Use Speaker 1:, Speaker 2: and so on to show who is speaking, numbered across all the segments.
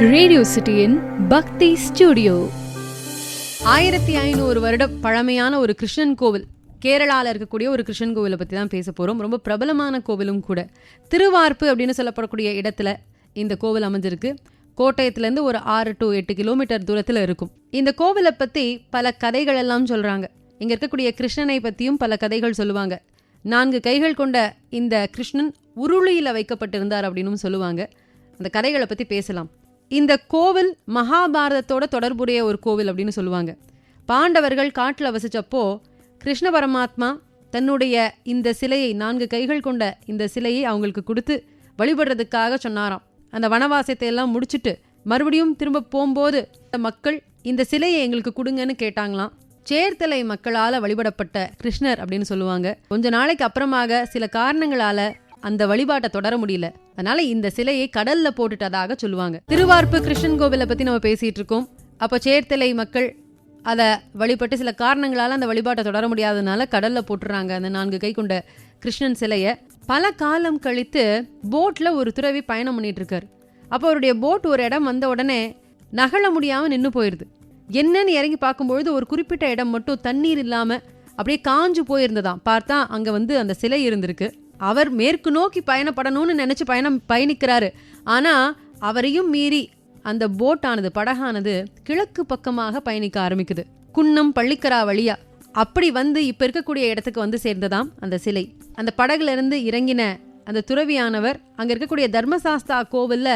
Speaker 1: Radio சிட்டியின் பக்தி studio. 1500 வருடம் பழமையான ஒரு கிருஷ்ணன் கோவில், கேரளாவில் இருக்கக்கூடிய ஒரு கிருஷ்ணன் கோவிலை பற்றி தான் பேச போகிறோம். ரொம்ப பிரபலமான கோவிலும் கூட. திருவார்ப்பு அப்படின்னு சொல்லப்படக்கூடிய இடத்துல இந்த கோவில் அமைஞ்சிருக்கு. கோட்டயத்துலேருந்து ஒரு 6 to 8 கிலோமீட்டர் தூரத்தில் இருக்கும். இந்த கோவிலை பற்றி பல கதைகள் எல்லாம் சொல்கிறாங்க. இங்கே இருக்கக்கூடிய கிருஷ்ணனை பற்றியும் பல கதைகள் சொல்லுவாங்க. 4 கைகள் கொண்ட இந்த கிருஷ்ணன் உருளியில் வைக்கப்பட்டிருந்தார் அப்படின்னு சொல்லுவாங்க. அந்த கதைகளை பற்றி பேசலாம். இந்த கோவில் மகாபாரதத்தோட தொடர்புடைய ஒரு கோவில் அப்படின்னு சொல்லுவாங்க. பாண்டவர்கள் காட்டில் வசிச்சப்போ கிருஷ்ண பரமாத்மா தன்னுடைய இந்த சிலையை, 4 கைகள் கொண்ட இந்த சிலையை அவங்களுக்கு கொடுத்து வழிபடுறதுக்காக சொன்னாராம். அந்த வனவாசத்தை எல்லாம் முடிச்சுட்டு மறுபடியும் திரும்ப போகும்போது மக்கள் இந்த சிலையை எங்களுக்கு கொடுங்கன்னு கேட்டாங்களாம். சேர்த்தலை மக்களால் வழிபடப்பட்ட கிருஷ்ணர் அப்படின்னு சொல்லுவாங்க. கொஞ்ச நாளைக்கு அப்புறமாக சில காரணங்களால அந்த வழிபாட்டை தொடர முடியல. அதனால இந்த சிலையை கடல்ல போட்டுட்டதாக சொல்லுவாங்க. திருவார்ப்பு கிருஷ்ணன் கோவிலை பத்தி நம்ம பேசிட்டு இருக்கோம். அப்போ சேர்த்தலை மக்கள் அதை வழிபட்டு சில காரணங்களால அந்த வழிபாட்டை தொடர முடியாததுனால கடல்ல போட்டுறாங்க அந்த 4 கை கொண்ட கிருஷ்ணன் சிலையை. பல காலம் கழித்து போட்ல ஒரு துறவி பயணம் பண்ணிட்டு இருக்காரு. அப்போ அவருடைய போட் ஒரு இடம் வந்த உடனே நகழ முடியாம நின்று போயிருது. என்னன்னு இறங்கி பார்க்கும்பொழுது ஒரு குறிப்பிட்ட இடம் மட்டும் தண்ணீர் இல்லாம அப்படியே காஞ்சு போயிருந்ததாம். பார்த்தா அங்க அந்த சிலை இருந்திருக்கு. அவர் மேற்கு நோக்கி பயணப்படணும்னு நினைச்சு பயணிக்கிறாரு. ஆனா அவரையும் மீறி அந்த போட்டானது, படகானது கிழக்கு பக்கமாக பயணிக்க ஆரம்பிக்குது. குன்னம் பள்ளிக்கரா வழியா அப்படி இப்ப இருக்கக்கூடிய இடத்துக்கு சேர்ந்ததாம் அந்த சிலை. அந்த படகுல இருந்து இறங்கின அந்த துறவியானவர் அங்க இருக்கக்கூடிய தர்மசாஸ்தா கோவில்ல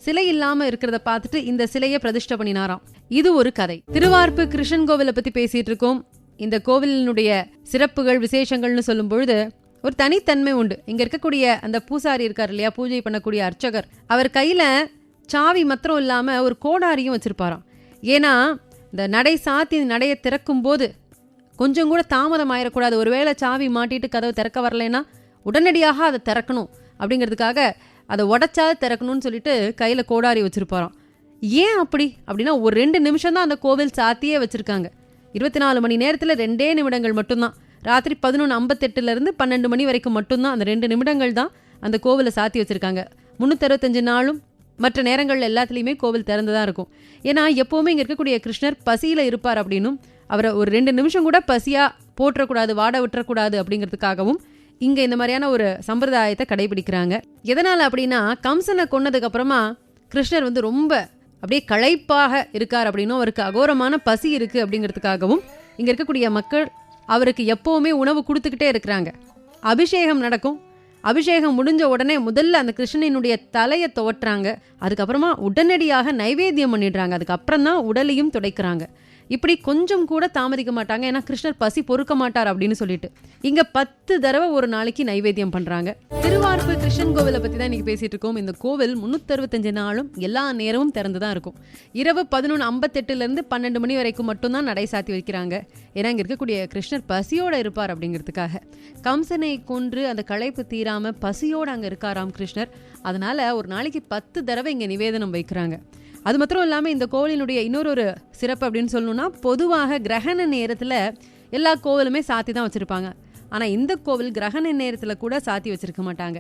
Speaker 1: சிலை இல்லாம இருக்கிறத பார்த்துட்டு இந்த சிலையை பிரதிஷ்டை பண்ணினாராம். இது ஒரு கதை. திருவார்ப்பு கிருஷ்ணன் கோவிலை பத்தி பேசிட்டு இருக்கோம். இந்த கோவிலினுடைய சிறப்புகள், விசேஷங்கள்னு சொல்லும் பொழுது ஒரு தனித்தன்மை உண்டு. இங்க இருக்கக்கூடிய அந்த பூசாரி இருக்கார் இல்லையா, பூஜை பண்ணக்கூடிய அர்ச்சகர், அவர் கையில சாவி மாத்திரம் இல்லாம ஒரு கோடாரியும் வச்சிருப்பாராம். ஏன்னா இந்த நடை சாத்தி நடையை திறக்கும் போது கொஞ்சம் கூட தாமதம் ஆயிடக்கூடாது. ஒருவேளை சாவி மாட்டிட்டு கதவை திறக்க வரலைன்னா உடனடியாக அதை திறக்கணும் அப்படிங்கிறதுக்காக அதை உடைச்சாது திறக்கணும்னு சொல்லிட்டு கையில கோடாரி வச்சிருப்பாராம். ஏன் அப்படின்னா ஒரு 2 நிமிஷம் தான் அந்த கோவில் சாத்தியே வச்சிருக்காங்க. 24 மணி நேரத்துல 2 நிமிடங்கள் மட்டும்தான். ராத்திரி 11:58 12 மணி வரைக்கும் மட்டும்தான் அந்த 2 நிமிடங்கள் தான் அந்த கோவிலை சாத்தி வச்சிருக்காங்க. 365 நாளும் மற்ற நேரங்கள் எல்லாத்துலேயுமே கோவில் திறந்துதான் இருக்கும். ஏன்னா எப்போவுமே இங்கே இருக்கக்கூடிய கிருஷ்ணர் பசியில் இருப்பார் அப்படின்னும் அவரை ஒரு 2 நிமிஷம் கூட பசியாக போட்டுறக்கூடாது, வாட விட்டுறக்கூடாது அப்படிங்கிறதுக்காகவும் இங்கே இந்த மாதிரியான ஒரு சம்பிரதாயத்தை கடைபிடிக்கிறாங்க. எதனால் அப்படின்னா, கம்சனை கொன்னதுக்கு அப்புறமா கிருஷ்ணர் ரொம்ப அப்படியே களைப்பாக இருக்கார் அப்படின்னும் அவருக்கு அகோரமான பசி இருக்குது அப்படிங்கிறதுக்காகவும் இங்கே இருக்கக்கூடிய மக்கள் அவருக்கு எப்போவுமே உணவு கொடுத்துக்கிட்டே இருக்கிறாங்க. அபிஷேகம் நடக்கும். அபிஷேகம் முடிஞ்ச உடனே முதல்ல அந்த கிருஷ்ணனுடைய தலையை துவட்டுறாங்க. அதுக்கப்புறமா உடனடியாக நைவேத்தியம் பண்ணிடுறாங்க. அதுக்கப்புறம் தான் உடலையும் துடைக்கிறாங்க. இப்படி கொஞ்சம் கூட தாமதிக்க மாட்டாங்க. ஏன்னா கிருஷ்ணர் பசி பொறுக்க மாட்டார் அப்படின்னு சொல்லிட்டு இங்க 10 தடவை ஒரு நாளைக்கு நைவேத்தியம் பண்றாங்க. திருவார்ப்பு கிருஷ்ணன் கோவிலை பத்தி தான் இன்னைக்கு பேசிட்டு இருக்கோம். இந்த கோவில் 365 நாளும் எல்லா நேரமும் திறந்துதான் இருக்கும். இரவு 11:58 12 மணி வரைக்கும் மட்டும்தான் நடை சாத்தி வைக்கிறாங்க. ஏன்னா இங்க இருக்கக்கூடிய கிருஷ்ணர் பசியோட இருப்பார் அப்படிங்கிறதுக்காக. கம்சனை கொன்று அந்த களைப்பு தீராம பசியோட அங்க இருக்காராம் கிருஷ்ணர். அதனால ஒரு நாளைக்கு 10 தடவை இங்க நிவேதனம் வைக்கிறாங்க. அது மாத்திரம் இல்லாமல் இந்த கோவிலினுடைய இன்னொரு சிறப்பு அப்படின்னு சொல்லணும்னா, பொதுவாக கிரகண நேரத்தில் எல்லா கோவிலுமே சாத்தி தான் வச்சுருப்பாங்க. ஆனால் இந்த கோவில் கிரகண நேரத்தில் கூட சாத்தி வச்சுருக்க மாட்டாங்க.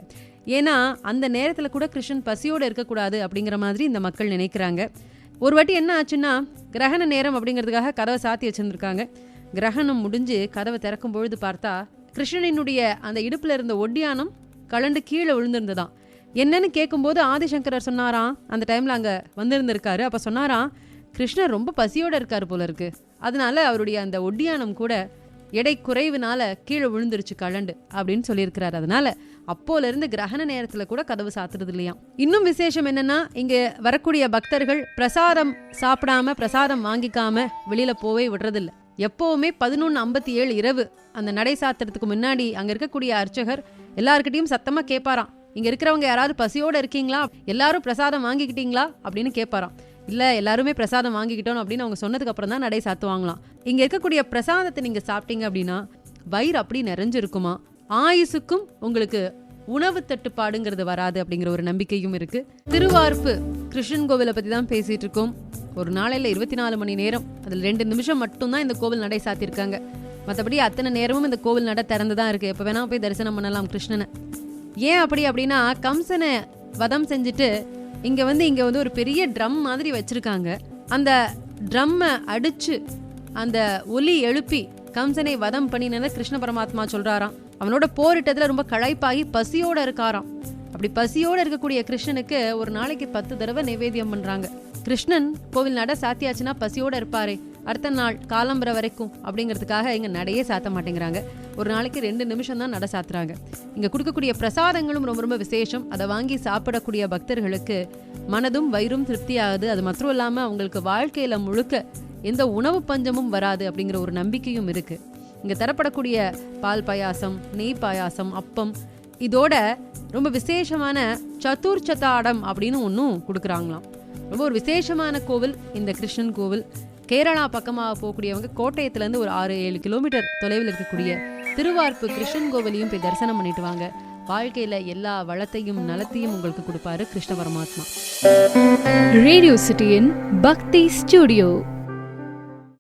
Speaker 1: ஏன்னா அந்த நேரத்தில் கூட கிருஷ்ணன் பசியோடு இருக்கக்கூடாது அப்படிங்கிற மாதிரி இந்த மக்கள் நினைக்கிறாங்க. ஒரு வாட்டி என்ன ஆச்சுன்னா, கிரகண நேரம் அப்படிங்கிறதுக்காக கதவை சாத்தி வச்சுருந்துருக்காங்க. கிரகணம் முடிஞ்சு கதவை திறக்கும் பொழுது பார்த்தா கிருஷ்ணனினுடைய அந்த இடுப்பில் இருந்த ஒட்டியானம் கலண்டு கீழே விழுந்திருந்ததான். என்னன்னு கேட்கும்போது ஆதிசங்கரர் சொன்னாராம், அந்த டைமில் அங்கே வந்திருந்திருக்காரு. அப்போ சொன்னாராம், கிருஷ்ணர் ரொம்ப பசியோடு இருக்கார் போல இருக்கு, அதனால அவருடைய அந்த ஒட்டியானம் கூட எடை குறைவுனால கீழே விழுந்துருச்சு கலண்டு அப்படின்னு சொல்லியிருக்கிறார். அதனால அப்போலேருந்து கிரகண நேரத்தில் கூட கதவு சாத்துறது இல்லையாம். இன்னும் விசேஷம் என்னன்னா, இங்கே வரக்கூடிய பக்தர்கள் பிரசாதம் சாப்பிடாம, பிரசாதம் வாங்கிக்காம வெளியில போவே விடுறதில்லை. எப்போவுமே 11:57 இரவு அந்த நடை சாத்துறதுக்கு முன்னாடி அங்கே இருக்கக்கூடிய அர்ச்சகர் எல்லாருக்கிட்டையும் சத்தமாக கேட்பாராம், இங்க இருக்கிறவங்க யாராவது பசியோட இருக்கீங்களா, எல்லாரும் பிரசாதம் வாங்கிக்கிட்டீங்களா அப்படின்னு கேட்பாராம். இல்ல எல்லாருமே பிரசாதம் வாங்கிக்கிட்டோம் அப்படின்னு அவங்க சொன்னதுக்கு அப்புறம் தான் நடை சாத்துவாங்களாம். இங்க இருக்கக்கூடிய பிரசாதத்தை நீங்க சாப்பிட்டீங்க அப்படின்னா வயிறு அப்படி நிறைஞ்சிருக்குமா, ஆயுசுக்கும் உங்களுக்கு உணவு தட்டுப்பாடுங்கிறது வராது அப்படிங்கிற ஒரு நம்பிக்கையும் இருக்கு. திருவார்ப்பு கிருஷ்ணன் கோவிலை பத்தி தான் பேசிட்டு இருக்கோம். ஒரு நாளையில 24 மணி நேரம் அதுல 2 நிமிஷம் மட்டும்தான் இந்த கோவில் நடை சாத்திருக்காங்க. மற்றபடி அத்தனை நேரமும் இந்த கோவில் நடை திறந்துதான் இருக்கு. எப்ப வேணா போய் தரிசனம் பண்ணலாம் கிருஷ்ணனை. ஏன் அப்படின்னா, கம்சனை வதம் செஞ்சுட்டு இங்க வந்து ஒரு பெரிய ட்ரம் மாதிரி வச்சிருக்காங்க. அந்த ட்ரம்மை அடிச்சு அந்த ஒலி எழுப்பி கம்சனை வதம் பண்ணின கிருஷ்ண பரமாத்மா சொல்றாராம். அவனோட போரிட்டதுல ரொம்ப களைப்பாகி பசியோட இருக்காராம். அப்படி பசியோட இருக்கக்கூடிய கிருஷ்ணனுக்கு ஒரு நாளைக்கு 10 தடவை நைவேத்தியம் பண்றாங்க. கிருஷ்ணன் கோவில் நட சாத்தியாச்சுன்னா பசியோட இருப்பாரே, அடுத்த நாள் காலம்பரை வரைக்கும் அப்படிங்கிறதுக்காக இங்க நடையே சாத்த மாட்டேங்கிறாங்க. ஒரு நாளைக்கு 2 நிமிஷம் தான் நட சாத்துறாங்க. இங்க கொடுக்கக்கூடிய பிரசாதங்களும் ரொம்ப ரொம்ப விசேஷம். அதை வாங்கி சாப்பிடக்கூடிய பக்தர்களுக்கு மனதும் வயிறும் திருப்தியாகுது. அது மாத்திரம் இல்லாம அவங்களுக்கு வாழ்க்கையில முழுக்க எந்த உணவு பஞ்சமும் வராது அப்படிங்கிற ஒரு நம்பிக்கையும் இருக்கு. இங்க தரப்படக்கூடிய பால் பாயாசம், நெய் பாயாசம், அப்பம், இதோட ரொம்ப விசேஷமான சதுர்ச்சதாடம் அப்படின்னு ஒன்றும் கொடுக்குறாங்களாம். ரொம்ப ஒரு விசேஷமான கோவில் இந்த கிருஷ்ணன் கோவில். கேரளா பக்கமாக போகக்கூடியவங்க கோட்டயத்துலேருந்து ஒரு 6-7 கிலோமீட்டர் தொலைவில் இருக்கக்கூடிய திருவார்ப்பு கிருஷ்ணன் கோவிலையும் போய் தரிசனம் பண்ணிட்டு வாங்க. வாழ்க்கையில் எல்லா வளத்தையும் நலத்தையும் உங்களுக்கு கொடுப்பாரு கிருஷ்ண பரமாத்மா.
Speaker 2: ரேடியோ சிட்டியின் பக்தி ஸ்டுடியோ.